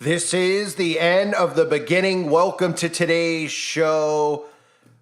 This is the end of the beginning. Welcome to today's show.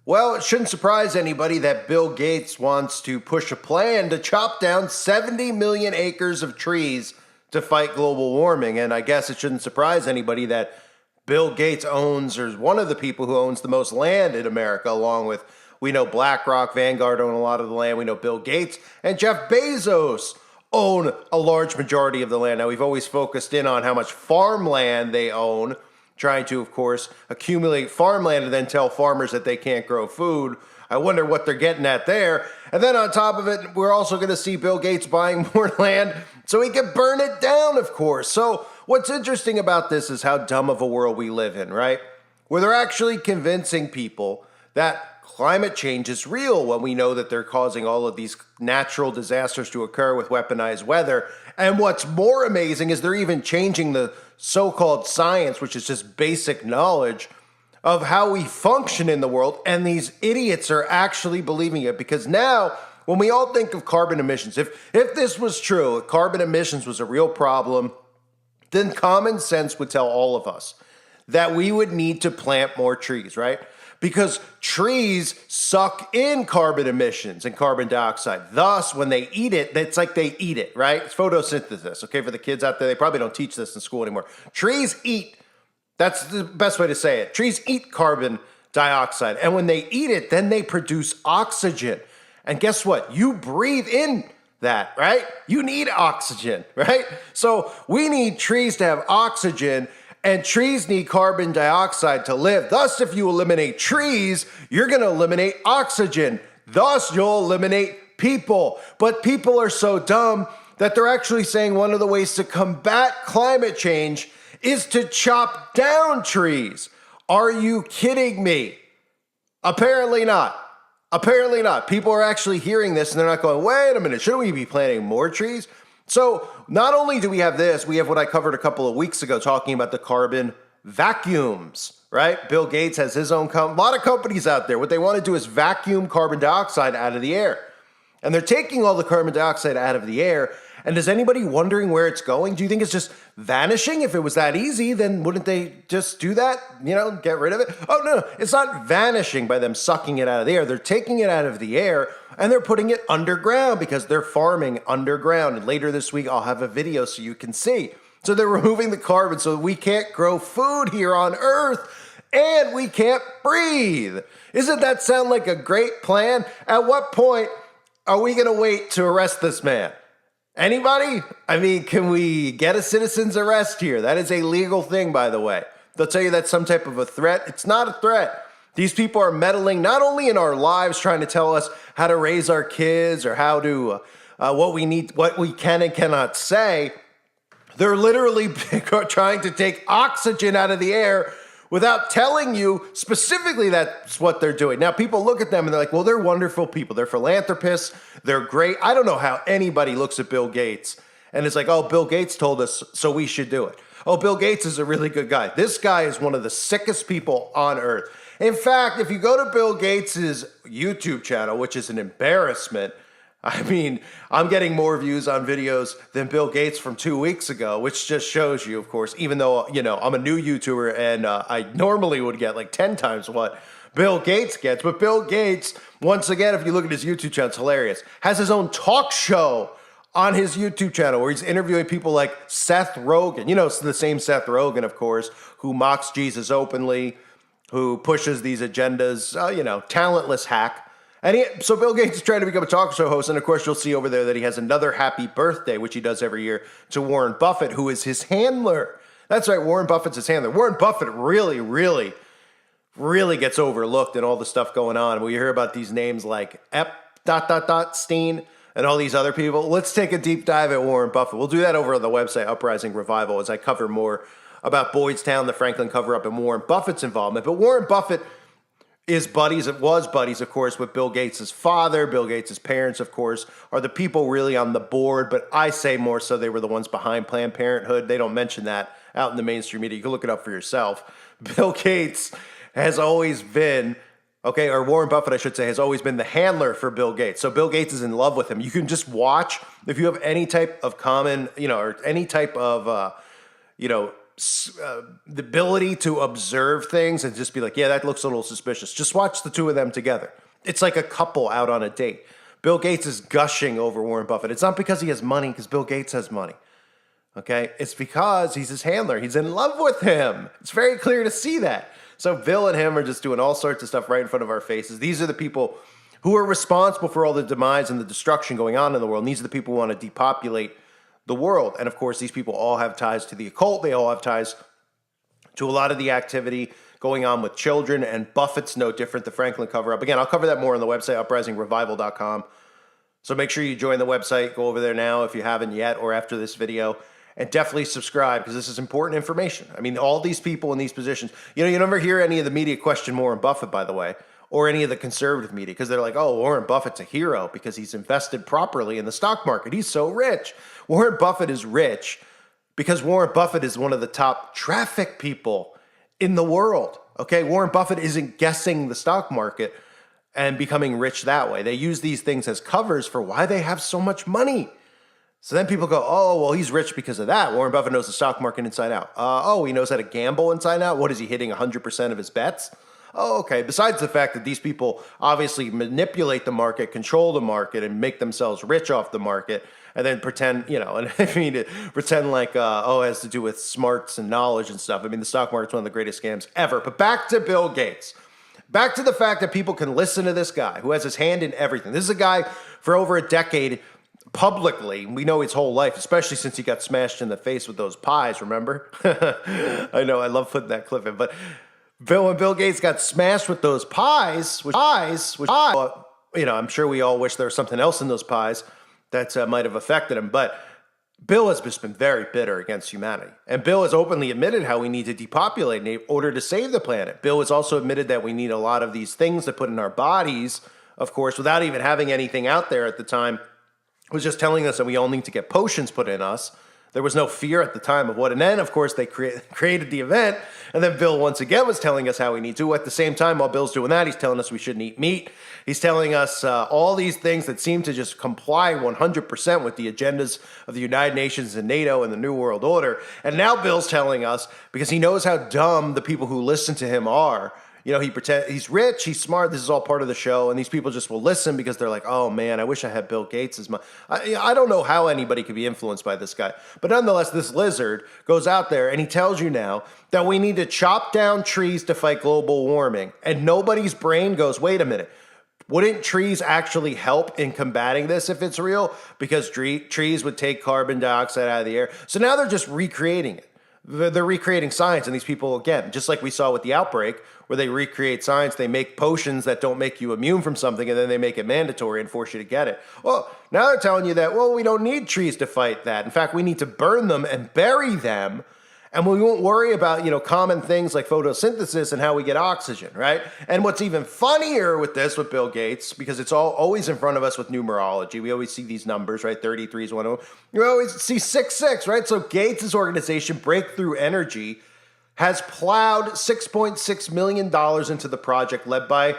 Well, it shouldn't surprise anybody that Bill Gates wants to push a plan to chop down 70 million acres of trees to fight global warming. And I guess it shouldn't surprise anybody that Bill Gates owns, or is one of the people who owns the most land in America, along with, we know BlackRock, Vanguard own a lot of the land. We know Bill Gates and Jeff Bezos own a large majority of the land. Now, we've always focused in on how much farmland they own, trying to, of course, accumulate farmland and then tell farmers that they can't grow food. I wonder what they're getting at there. And then on top of it, we're also going to see Bill Gates buying more land so he can burn it down, of course. So what's interesting about this is how dumb of a world we live in, right? Where they're actually convincing people that climate change is real when we know that they're causing all of these natural disasters to occur with weaponized weather. And what's more amazing is they're even changing the so-called science, which is just basic knowledge of how we function in the world. And these idiots are actually believing it, because now when we all think of carbon emissions, if this was true, if carbon emissions was a real problem, then common sense would tell all of us that we would need to plant more trees, right? Because trees suck in carbon emissions and carbon dioxide. Thus, when they eat it, it's like they eat it, right? It's photosynthesis, okay? For the kids out there, they probably don't teach this in school anymore. Trees eat, that's the best way to say it. Trees eat carbon dioxide. And when they eat it, then they produce oxygen. And guess what? You breathe in that, right? You need oxygen, right? So we need trees to have oxygen, and trees need carbon dioxide to live. Thus, if you eliminate trees, you're going to eliminate oxygen. Thus, you'll eliminate people. But people are so dumb that they're actually saying one of the ways to combat climate change is to chop down trees. Are you kidding me? Apparently not. Apparently not. People are actually hearing this and they're not going, wait a minute, shouldn't we be planting more trees? So not only do we have this, we have what I covered a couple of weeks ago talking about the carbon vacuums, right? Bill Gates has his own a lot of companies out there. What they want to do is vacuum carbon dioxide out of the air. And they're taking all the carbon dioxide out of the air. And is anybody wondering where it's going? Do you think it's just vanishing? If it was that easy, then wouldn't they just do that? You know, get rid of it? Oh, no, it's not vanishing by them sucking it out of the air. They're taking it out of the air and they're putting it underground because they're farming underground. And later this week, I'll have a video so you can see. So they're removing the carbon so we can't grow food here on Earth and we can't breathe. Isn't that sound like a great plan? At what point are we going to wait to arrest this man? Anybody? I mean, can we get a citizen's arrest here? That is a legal thing, by the way. They'll tell you that's some type of a threat. It's not a threat. These people are meddling not only in our lives, trying to tell us how to raise our kids or how to, what we need, what we can and cannot say. They're literally trying to take oxygen out of the air without telling you specifically that's what they're doing. Now, people look at them and they're like, well, they're wonderful people. They're philanthropists. They're great. I don't know how anybody looks at Bill Gates and it's like, oh, Bill Gates told us, so we should do it. Oh, Bill Gates is a really good guy. This guy is one of the sickest people on earth. In fact, if you go to Bill Gates's YouTube channel, which is an embarrassment, I mean, I'm getting more views on videos than Bill Gates from 2 weeks ago, which just shows you, of course, even though, you know, I'm a new YouTuber and I normally would get like 10 times what Bill Gates gets. But Bill Gates, once again, if you look at his YouTube channel, it's hilarious, has his own talk show on his YouTube channel where he's interviewing people like Seth Rogen. You know, it's the same Seth Rogen, of course, who mocks Jesus openly, who pushes these agendas, you know, talentless hack. And so Bill Gates is trying to become a talk show host. And of course, you'll see over there that he has another happy birthday, which he does every year, to Warren Buffett, who is his handler. That's right. Warren Buffett's his handler. Warren Buffett really gets overlooked in all the stuff going on. We hear about these names like Steen and all these other people. Let's take a deep dive at Warren Buffett. We'll do that over on the website, Uprising Revival, as I cover more about Boydstown, the Franklin cover-up, and Warren Buffett's involvement. But Warren Buffett was buddies, of course, with Bill Gates' father. Bill Gates' parents, of course, are the people really on the board, but I say more so they were the ones behind Planned Parenthood. They don't mention that out in the mainstream media. You can look it up for yourself. Bill Gates has always been, or Warren Buffett, I should say, has always been the handler for Bill Gates. So Bill Gates is in love with him. You can just watch, if you have any type of common, or any type of, the ability to observe things and just be like, yeah, that looks a little suspicious. Just watch the two of them together. It's like a couple out on a date. Bill Gates is gushing over Warren Buffett. It's not because he has money, because Bill Gates has money. Okay? It's because he's his handler. He's in love with him. It's very clear to see that. So Bill and him are just doing all sorts of stuff right in front of our faces. These are the people who are responsible for all the demise and the destruction going on in the world. And these are the people who want to depopulate the world. And of course, these people all have ties to the occult. They all have ties to a lot of the activity going on with children. And Buffett's no different, the Franklin cover-up. Again, I'll cover that more on the website, uprisingrevival.com. So make sure you join the website. Go over there now if you haven't yet, or after this video. And definitely subscribe, because this is important information. I mean, all these people in these positions, you never hear any of the media question Warren Buffett, by the way, or any of the conservative media, because they're like, oh, Warren Buffett's a hero because he's invested properly in the stock market. He's so rich. Warren Buffett is rich because Warren Buffett is one of the top traffic people in the world. Okay, Warren Buffett isn't guessing the stock market and becoming rich that way. They use these things as covers for why they have so much money. So then people go, oh, well, he's rich because of that. Warren Buffett knows the stock market inside out. Oh, he knows how to gamble inside out. What is he hitting 100% of his bets? Oh, okay. Besides the fact that these people obviously manipulate the market, control the market, and make themselves rich off the market, and then pretend, and I mean, pretend like, it has to do with smarts and knowledge and stuff. I mean, the stock market's one of the greatest scams ever. But back to Bill Gates. Back to the fact that people can listen to this guy who has his hand in everything. This is a guy for over a decade publicly. We know his whole life, especially since he got smashed in the face with those pies, remember? I know, I love putting that clip in. But when Bill Gates got smashed with those pies, I'm sure we all wish there was something else in those pies that might have affected him. But Bill has just been very bitter against humanity. And Bill has openly admitted how we need to depopulate in order to save the planet. Bill has also admitted that we need a lot of these things to put in our bodies, of course, without even having anything out there at the time. Was just telling us that we all need to get potions put in us. There was no fear at the time of what. And then, of course, they created the event. And then Bill once again was telling us how we need to. At the same time, while Bill's doing that, he's telling us we shouldn't eat meat. He's telling us all these things that seem to just comply 100% with the agendas of the United Nations and NATO and the New World Order. And now Bill's telling us, because he knows how dumb the people who listen to him are, he pretends he's rich, he's smart. This is all part of the show, and these people just will listen because they're like, "Oh man, I wish I had Bill Gates as my." I don't know how anybody could be influenced by this guy, but nonetheless, this lizard goes out there and he tells you now that we need to chop down trees to fight global warming, and nobody's brain goes, "Wait a minute." Wouldn't trees actually help in combating this if it's real? Because trees would take carbon dioxide out of the air. So now they're just recreating it. They're recreating science, and these people, again, just like we saw with the outbreak, where they recreate science, they make potions that don't make you immune from something, and then they make it mandatory and force you to get it. Well, now they're telling you that, we don't need trees to fight that. In fact, we need to burn them and bury them, and we won't worry about, common things like photosynthesis and how we get oxygen, right? And what's even funnier with this, with Bill Gates, because it's always in front of us with numerology. We always see these numbers, right? 33 is one of them. You always see 66, right? So Gates' organization, Breakthrough Energy, has plowed $6.6 million into the project led by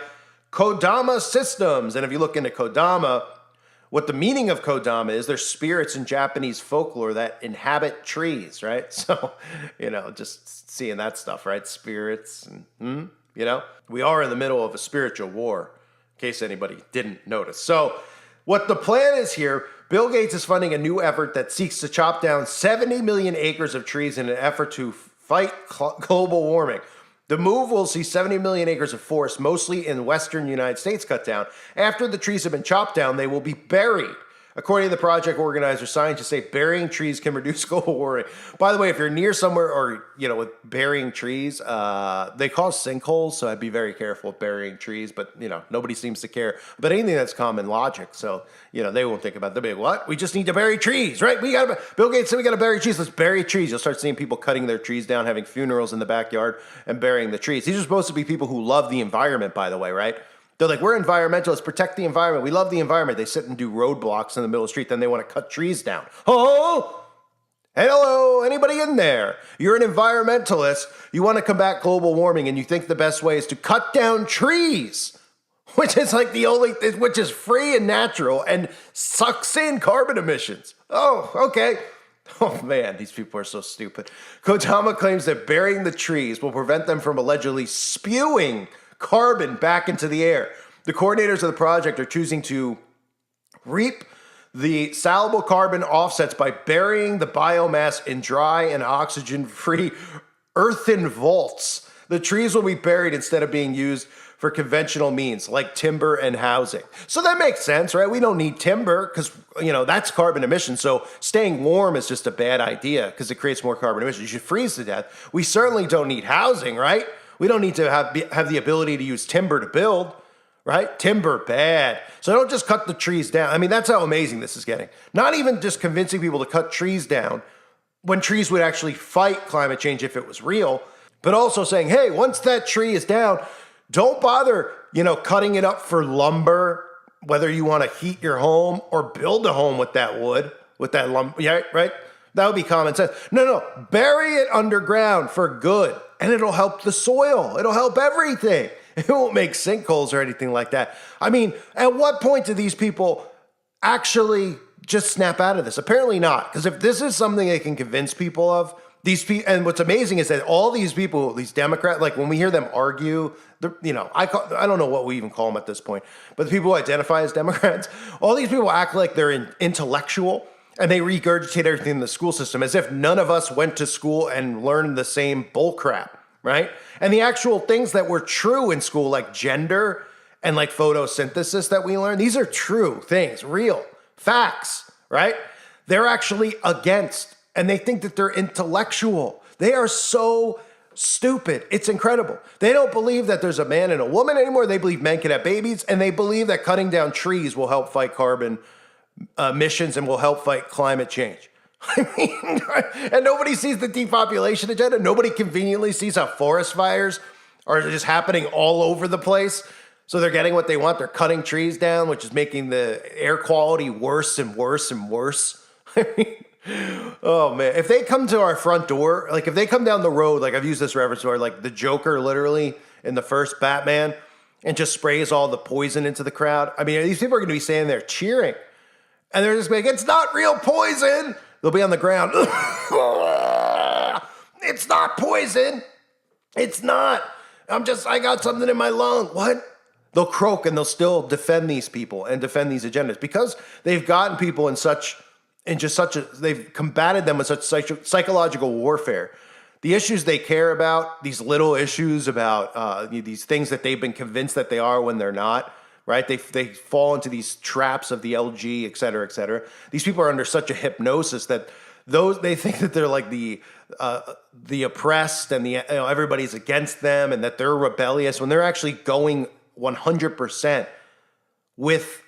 Kodama Systems. And if you look into Kodama, what the meaning of Kodama is, they're spirits in Japanese folklore that inhabit trees, right? So, just seeing that stuff, right? Spirits, and, we are in the middle of a spiritual war, in case anybody didn't notice. So, what the plan is here, Bill Gates is funding a new effort that seeks to chop down 70 million acres of trees in an effort to fight global warming. The move will see 70 million acres of forest, mostly in western United States, cut down. After the trees have been chopped down, they will be buried. According to the project organizer, scientists say burying trees can reduce global warming. By the way, if you're near somewhere or, with burying trees, they cause sinkholes, so I'd be very careful with burying trees. But, nobody seems to care. But anything that's common logic, so, they won't think about it. They'll be like, what? We just need to bury trees, right? Bill Gates said we got to bury trees. Let's bury trees. You'll start seeing people cutting their trees down, having funerals in the backyard, and burying the trees. These are supposed to be people who love the environment, by the way, right? They're like, we're environmentalists, protect the environment. We love the environment. They sit and do roadblocks in the middle of the street. Then they want to cut trees down. Oh, hello, anybody in there? You're an environmentalist. You want to combat global warming, and you think the best way is to cut down trees, which is like which is free and natural and sucks in carbon emissions. Oh, okay. Oh man, these people are so stupid. Kodama claims that burying the trees will prevent them from allegedly spewing carbon back into the air. The coordinators of the project are choosing to reap the salable carbon offsets by burying the biomass in dry and oxygen-free earthen vaults. The trees will be buried instead of being used for conventional means like timber and housing. So that makes sense, right? We don't need timber because, that's carbon emissions. So staying warm is just a bad idea because it creates more carbon emissions. You should freeze to death. We certainly don't need housing, right? We don't need to have the ability to use timber to build. Right? Timber, bad. So don't just cut the trees down. I mean, that's how amazing this is getting. Not even just convincing people to cut trees down when trees would actually fight climate change if it was real, but also saying, hey, once that tree is down, don't bother, cutting it up for lumber, whether you want to heat your home or build a home with that wood, with that lumber. Yeah, right? That would be common sense. No, bury it underground for good, and it'll help the soil. It'll help everything. It won't make sinkholes or anything like that. I mean, at what point do these people actually just snap out of this? Apparently not, because if this is something they can convince people of, these people, and what's amazing is that all these people, these Democrats, like when we hear them argue, I don't know what we even call them at this point, but the people who identify as Democrats, all these people act like they're intellectual and they regurgitate everything in the school system as if none of us went to school and learned the same bullcrap. Right? And the actual things that were true in school, like gender and like photosynthesis that we learned, these are true things, real facts, right? They're actually against, and they think that they're intellectual. They are so stupid. It's incredible. They don't believe that there's a man and a woman anymore. They believe men can have babies, and they believe that cutting down trees will help fight carbon emissions and will help fight climate change. I mean, and nobody sees the depopulation agenda. Nobody conveniently sees how forest fires are just happening all over the place. So they're getting what they want. They're cutting trees down, which is making the air quality worse and worse and worse. I mean, oh man, if they come to our front door, like if they come down the road, like I've used this reference before, like the Joker literally in the first Batman and just sprays all the poison into the crowd. I mean, these people are going to be standing there cheering. And they're just like, it's not real poison. They'll be on the ground. It's not poison. It's not. I got something in my lung. What? They'll croak and they'll still defend these people and defend these agendas because they've gotten people they've combated them with such psychological warfare. The issues they care about, these little issues about these things that they've been convinced that they are when they're not. Right? They fall into these traps of the LG, et cetera, et cetera. These people are under such a hypnosis that they think that they're like the oppressed and everybody's against them and that they're rebellious when they're actually going 100% with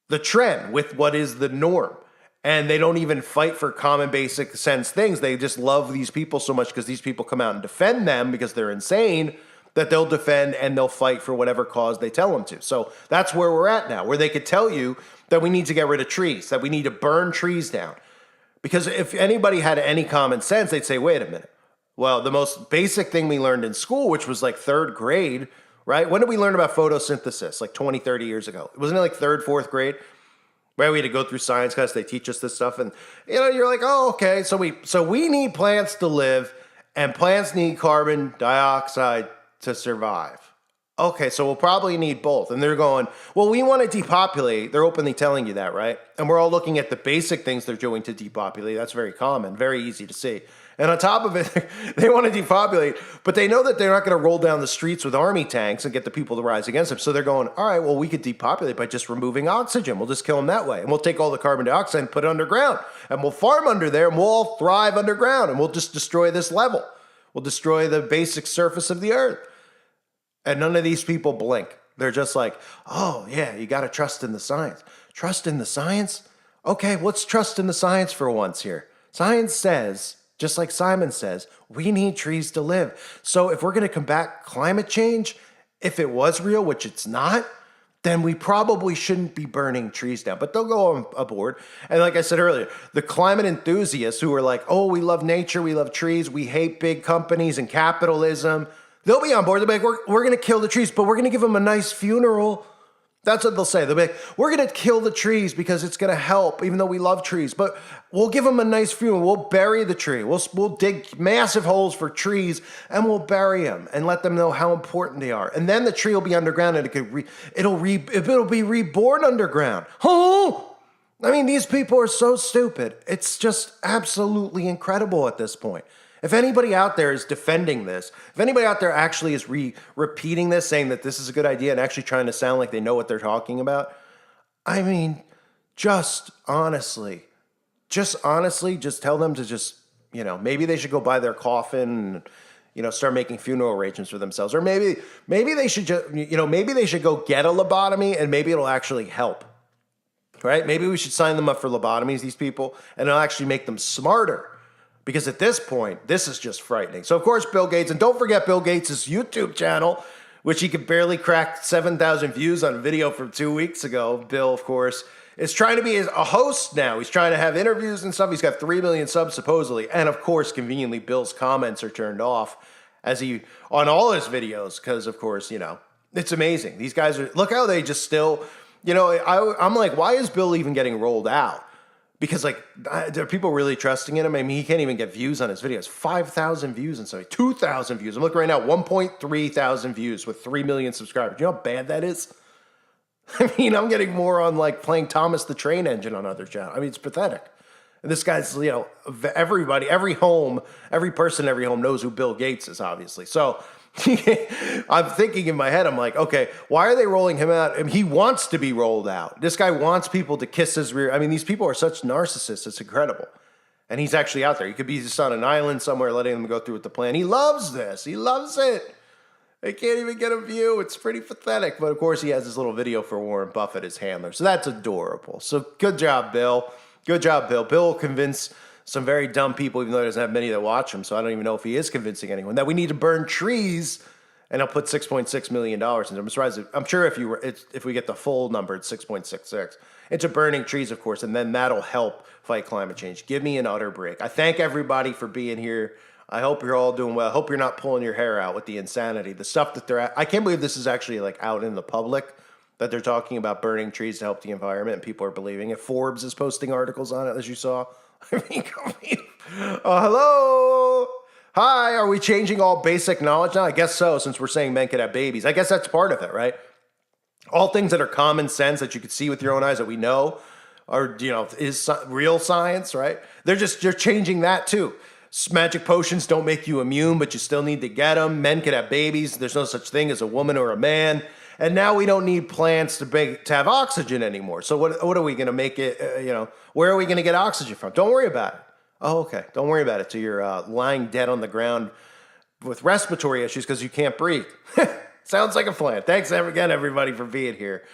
the trend, with what is the norm. And they don't even fight for common basic sense things. They just love these people so much because these people come out and defend them because they're insane, that they'll defend and they'll fight for whatever cause they tell them to. So that's where we're at now, where they could tell you that we need to get rid of trees, that we need to burn trees down. Because if anybody had any common sense, they'd say, wait a minute. Well, the most basic thing we learned in school, which was like third grade, right? When did we learn about photosynthesis? Like 20, 30 years ago. Wasn't it like third, fourth grade? Right? We had to go through science class. They teach us this stuff. And, you're like, oh, okay. So we need plants to live and plants need carbon dioxide to survive. Okay, so we'll probably need both. And they're going, well, we want to depopulate. They're openly telling you that, right? And we're all looking at the basic things they're doing to depopulate. That's very common, very easy to see. And on top of it, they want to depopulate, but they know that they're not going to roll down the streets with army tanks and get the people to rise against them. So they're going, all right, well, we could depopulate by just removing oxygen. We'll just kill them that way. And we'll take all the carbon dioxide and put it underground. And we'll farm under there and we'll all thrive underground. And we'll just destroy this level. We'll destroy the basic surface of the earth. And none of these people blink. They're just like, oh, yeah, you got to trust in the science. Trust in the science? Okay, let's trust in the science for once here. Science says, just like Simon says, we need trees to live. So if we're going to combat climate change, if it was real, which it's not, then we probably shouldn't be burning trees down. But they'll go aboard. And like I said earlier, the climate enthusiasts who are like, oh, we love nature, we love trees, we hate big companies and capitalism, they'll be on board. They'll be like, we're going to kill the trees, but we're going to give them a nice funeral. That's what they'll say. They'll be like, we're going to kill the trees because it's going to help, even though we love trees. But we'll give them a nice funeral. We'll bury the tree. We'll dig massive holes for trees and we'll bury them and let them know how important they are. And then the tree will be underground and it'll be reborn underground. Oh! I mean, these people are so stupid. It's just absolutely incredible at this point. If anybody out there is defending this, if anybody out there actually is repeating this, saying that this is a good idea and actually trying to sound like they know what they're talking about, I mean, just honestly, just tell them to just, maybe they should go buy their coffin and, start making funeral arrangements for themselves. Or maybe they should just, maybe they should go get a lobotomy and maybe it'll actually help, right? Maybe we should sign them up for lobotomies, these people, and it'll actually make them smarter. Because at this point, this is just frightening. So, of course, Bill Gates, and don't forget Bill Gates' YouTube channel, which he could barely crack 7,000 views on a video from 2 weeks ago. Bill, of course, is trying to be a host now. He's trying to have interviews and stuff. He's got 3 million subs, supposedly. And, of course, conveniently, Bill's comments are turned off on all his videos. Because, of course, it's amazing. These guys look how they just still, I'm like, why is Bill even getting rolled out? Because, are people really trusting in him? I mean, he can't even get views on his videos. 5,000 views and something. 2,000 views. I'm looking right now, 1.3 thousand views with 3 million subscribers. You know how bad that is? I mean, I'm getting more on, playing Thomas the Train Engine on other channels. I mean, it's pathetic. And this guy's, everybody, every person in every home knows who Bill Gates is, obviously. So I'm thinking in my head, I'm like, okay, why are they rolling him out? I mean, he wants to be rolled out. This guy wants people to kiss his rear. I mean, these people are such narcissists. It's incredible. And he's actually out there. He could be just on an island somewhere letting them go through with the plan. He loves this. He loves it. They can't even get a view. It's pretty pathetic. But, of course, he has this little video for Warren Buffett, his handler. So that's adorable. So good job, Bill. Good job, Bill. Bill will convince some very dumb people, even though he doesn't have many that watch him. So I don't even know if he is convincing anyone that we need to burn trees. And I'll put $6.6 million into it. I'm surprised. I'm sure if we get the full number, it's 6.66 into burning trees, of course, and then that'll help fight climate change. Give me an utter break. I thank everybody for being here. I hope you're all doing well. I hope you're not pulling your hair out with the insanity. The stuff that they're at. I can't believe this is actually out in the public, that they're talking about burning trees to help the environment, and people are believing it. Forbes is posting articles on it, as you saw. I mean, hello. Hi, are we changing all basic knowledge now? I guess so, since we're saying men could have babies. I guess that's part of it, right? All things that are common sense that you could see with your own eyes that we know are, is real science, right? They're changing that too. Magic potions don't make you immune, but you still need to get them. Men could have babies. There's no such thing as a woman or a man. And now we don't need plants to have oxygen anymore. So what are we going to make it, where are we going to get oxygen from? Don't worry about it. Oh, okay. Don't worry about it. So you're lying dead on the ground with respiratory issues because you can't breathe. Sounds like a plan. Thanks again, everybody, for being here.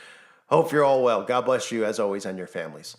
Hope you're all well. God bless you, as always, and your families.